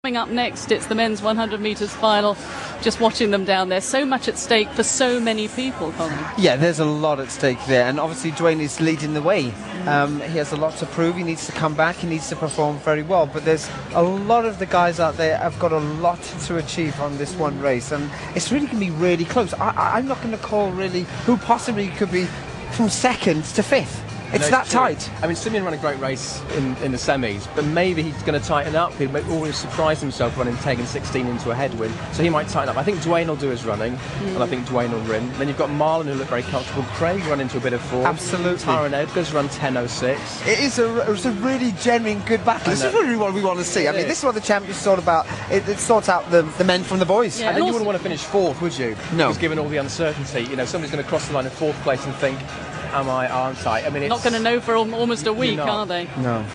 Coming up next, it's the men's 100 metres final. Just watching them down there, so much at stake for so many people, Colin. Yeah, there's a lot at stake there, and obviously Dwayne is leading the way. He has a lot to prove. He needs to come back. He needs to perform very well. But there's a lot of the guys out there have got a lot to achieve on this one race, and it's really going to be really close. I'm not going to call really who possibly could be from second to fifth. It's that tight. I mean, Simeon ran a great race in the semis, but maybe he's going to tighten up. He'll always surprise himself running, taking 16 into a headwind, so he might tighten up. I think Dwayne will do his running, and I think Dwayne will win. Then you've got Marlon, who looked very comfortable. Craig run into a bit of form. Absolutely. Tyrone Edgar's run 10.06. It was a really genuine good battle. This is really what we want to see. I mean, this is what the champions sort about. It sorts out the men from the boys. Yeah, and then you wouldn't want to finish fourth, would you? No. Because given all the uncertainty, you know, somebody's going to cross the line in fourth place and think, am I, aren't I? I mean, it's not going to know for almost a week, are they? No.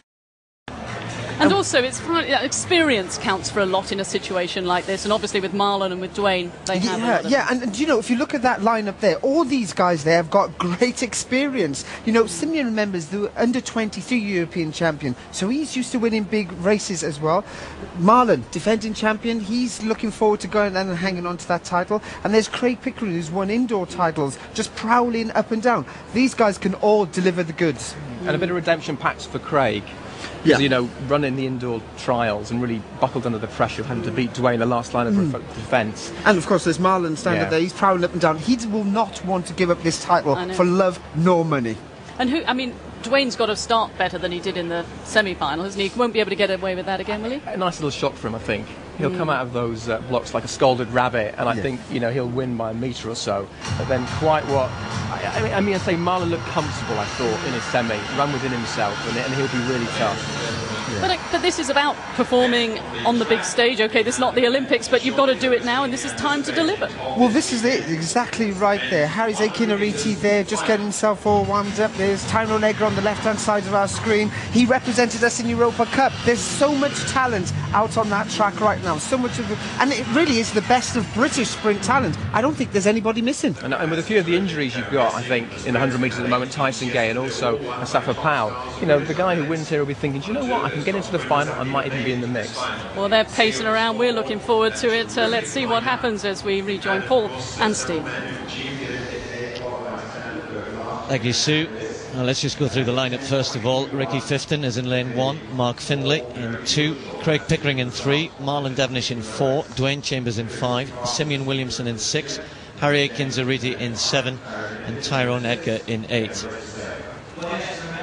And also, experience counts for a lot in a situation like this, and obviously with Marlon and with Dwayne, they have a lot of and you know, if you look at that lineup there, all these guys there have got great experience. You know, Simeon remembers the under-23 European champion, so he's used to winning big races as well. Marlon, defending champion, he's looking forward to going and hanging on to that title. And there's Craig Pickering, who's won indoor titles, just prowling up and down. These guys can all deliver the goods. And a bit of redemption packs for Craig. Yeah. You know, running the indoor trials and really buckled under the pressure of having to beat Dwayne the last line of defence. And of course there's Marlon standing there, he's prowling up and down. He will not want to give up this title for love nor money. And Dwayne's got to start better than he did in the semi-final, isn't he? He won't be able to get away with that again, will he? A nice little shock for him, I think. He'll come out of those blocks like a scalded rabbit, and I think, you know, he'll win by a metre or so. But then quite what... I say Marlon looked comfortable, I thought, in his semi. Ran within himself, and he'll be really tough. Yeah. But this is about performing on the big stage. OK, this is not the Olympics, but you've got to do it now, and this is time to deliver. Well, this is it, exactly right there. Harry's Akinariti there, just getting himself all wound up. There's Tyrone Edgar on the left-hand side of our screen. He represented us in Europa Cup. There's so much talent out on that track right now. So much of it, and it really is the best of British sprint talent. I don't think there's anybody missing. And with a few of the injuries you've got, I think, in the 100 metres at the moment, Tyson Gay and also Asafa Powell, you know, the guy who wins here will be thinking, do you know what, I can get into the final, I might even be in the mix. Well, they're pacing around. We're looking forward to it. Let's see what happens as we rejoin Paul and Steve. Thank you, Sue. Now let's just go through the lineup first of all. Ricky Fifton is in lane 1, Mark Findlay in 2, Craig Pickering in 3, Marlon Devonish in 4, Dwayne Chambers in 5, Simeon Williamson in 6, Harry Akinzariti in 7, and Tyrone Edgar in 8.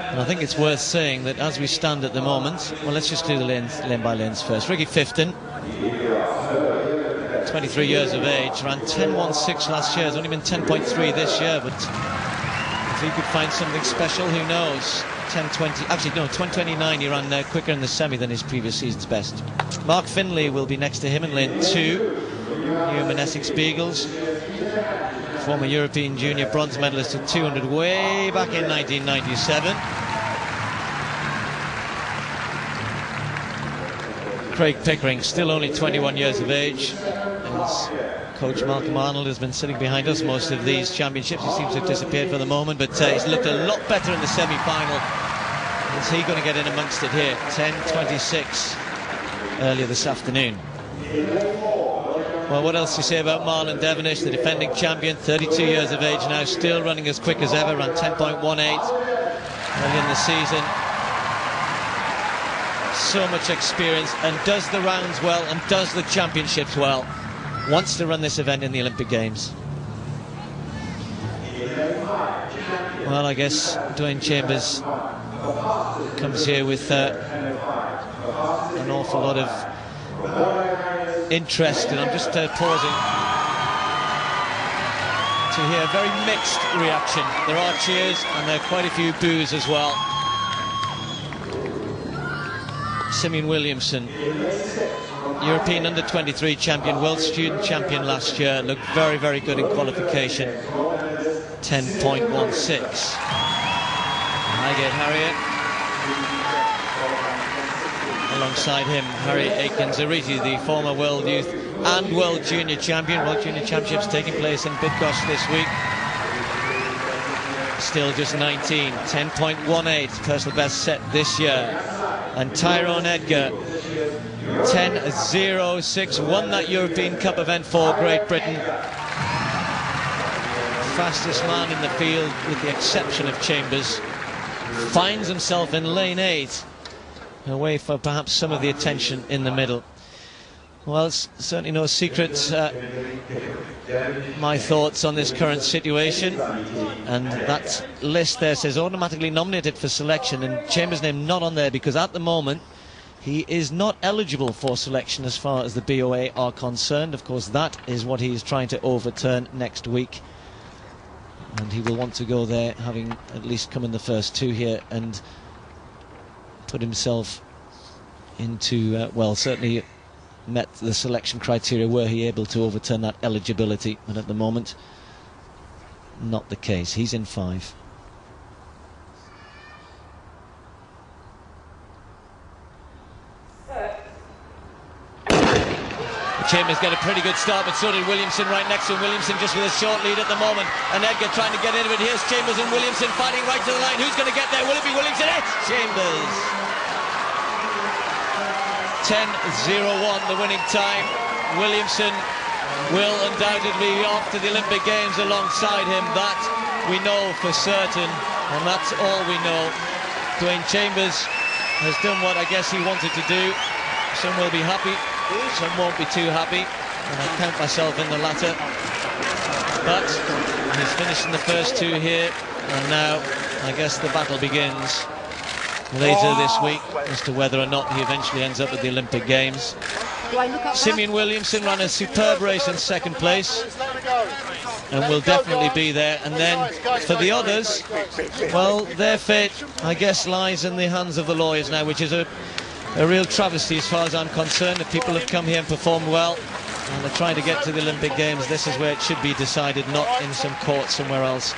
And I think it's worth saying that as we stand at the moment, well, let's just do the lanes, lane by lanes first. Ricky Fifton, 23 years of age, ran 10.16 last year. Has only been 10.3 this year, but if he could find something special, who knows? 10.20, actually no, 10.29. He ran quicker in the semi than his previous season's best. Mark Findlay will be next to him in lane 2. Newman Essex Beagles, former European junior bronze medalist at 200 way back in 1997. Craig Pickering, still only 21 years of age. As Coach Malcolm Arnold has been sitting behind us most of these championships. He seems to have disappeared for the moment, but he's looked a lot better in the semi-final. Is he going to get in amongst it here? 10.26 earlier this afternoon. Well, what else do you say about Marlon Devonish, the defending champion, 32 years of age now, still running as quick as ever, ran 10.18 early in the season. So much experience, and does the rounds well, and does the championships well. Wants to run this event in the Olympic Games. Well, I guess Dwayne Chambers comes here with an awful lot of interest, and I'm just pausing to hear a very mixed reaction. There are cheers and there are quite a few boos as well. Simeon Williamson, European under-23 champion, world student champion last year, looked very, very good in qualification. 10.16. Highgate Harriet. Alongside him, Harry Akinzariti, the former world youth and world junior champion. World junior championships taking place in Bydgoszcz this week. Still just 19, 10.18 personal best set this year. And Tyrone Edgar, 10.06, won that European Cup event for Great Britain. Fastest man in the field, with the exception of Chambers. Finds himself in lane 8, away for perhaps some of the attention in the middle. Well, it's certainly no secret my thoughts on this current situation, and that list there says automatically nominated for selection, and Chambers' name not on there because at the moment he is not eligible for selection as far as the BOA are concerned. Of course, that is what he is trying to overturn next week, and he will want to go there, having at least come in the first 2 here and put himself into, well, certainly met the selection criteria were he able to overturn that eligibility, but at the moment not the case. He's in 5. Chambers get a pretty good start, but so did Williamson right next to him. Williamson just with a short lead at the moment, and Edgar trying to get into it. Here's Chambers and Williamson fighting right to the line. Who's going to get there? Will it be Williamson? It's Chambers. 10.01 the winning time. Williamson will undoubtedly be off to the Olympic Games alongside him. That we know for certain, and that's all we know. Dwayne Chambers has done what I guess he wanted to do. Some will be happy, some won't be too happy, and I count myself in the latter. But he's finished in the first 2 here, and now I guess the battle begins later this week as to whether or not he eventually ends up at the Olympic Games. Simeon Williamson ran a superb race in 2nd place and will definitely be there. And then for the others, well, their fate, I guess, lies in the hands of the lawyers now, which is a real travesty as far as I'm concerned. If people have come here and performed well and they're trying to get to the Olympic Games, this is where it should be decided, not in some court somewhere else.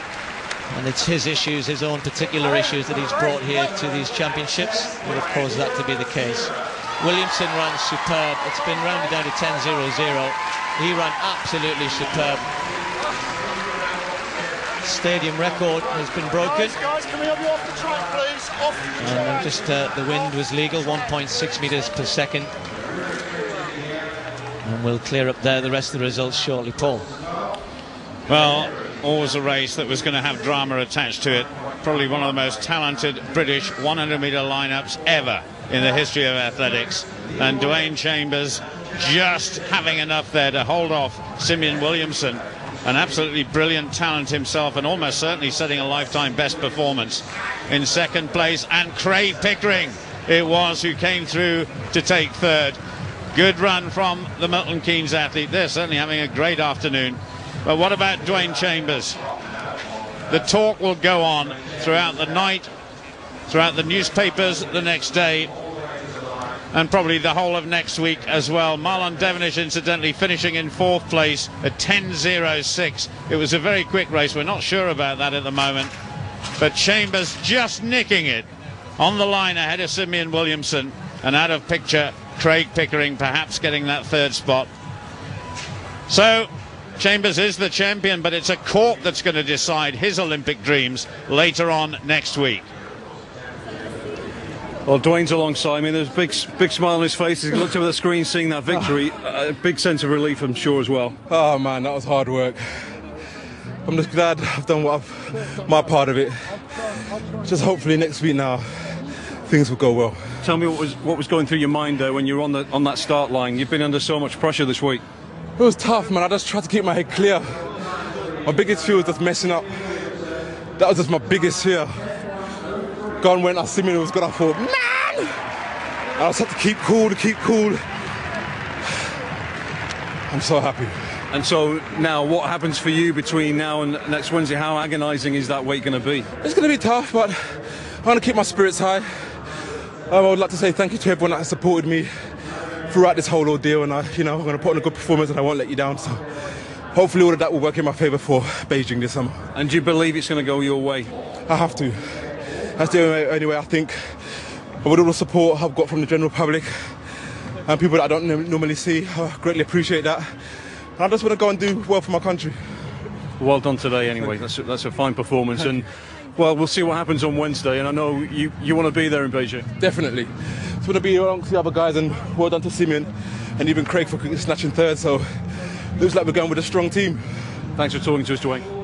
And it's his issues, his own particular issues that he's brought here to these championships that have caused that to be the case. Williamson ran superb. It's been rounded down to 10.00. He ran absolutely superb. Stadium record has been broken. Guys, can we have you off the track, please? And just the wind was legal, 1.6 metres per second. And we'll clear up there the rest of the results shortly. Paul. Well, always a race that was going to have drama attached to it. Probably one of the most talented British 100-metre lineups ever in the history of athletics. And Dwayne Chambers just having enough there to hold off Simeon Williamson. An absolutely brilliant talent himself, and almost certainly setting a lifetime best performance in 2nd place. And Craig Pickering it was who came through to take 3rd. Good run from the Milton Keynes athlete. They're certainly having a great afternoon. But what about Dwayne Chambers? The talk will go on throughout the night, throughout the newspapers the next day, and probably the whole of next week as well. Marlon Devonish, incidentally, finishing in 4th place at 10.06. It was a very quick race. We're not sure about that at the moment. But Chambers just nicking it on the line ahead of Simeon Williamson, and out of picture Craig Pickering perhaps getting that 3rd spot. So Chambers is the champion, but it's a court that's going to decide his Olympic dreams later on next week. Well, Dwayne's alongside me. There's a big smile on his face as he looked over the screen seeing that victory. A big sense of relief, I'm sure, as well. Oh man, that was hard work. I'm just glad I've done my part of it. Just hopefully next week now things will go well. Tell me what was going through your mind there when you were on that start line. You've been under so much pressure this week. It was tough, man. I just tried to keep my head clear. My biggest fear was just messing up. That was just my biggest fear. Gone when I Simeon was good, I thought, man! I just had to keep cool. I'm so happy. And so now, what happens for you between now and next Wednesday? How agonising is that weight going to be? It's going to be tough, but I want to keep my spirits high. I would like to say thank you to everyone that has supported me throughout this whole ordeal, and I'm going to put on a good performance and I won't let you down. So hopefully all of that will work in my favour for Beijing this summer. And do you believe it's going to go your way? I have to. That's the only way I think. With all the support I've got from the general public and people that I don't normally see, I greatly appreciate that. And I just want to go and do well for my country. Well done today anyway. That's a fine performance. And Well, we'll see what happens on Wednesday, and I know you want to be there in Beijing. Definitely. It's going to be amongst the other guys, and well done to Simeon and even Craig for snatching third. So looks like we're going with a strong team. Thanks for talking to us, Dwayne.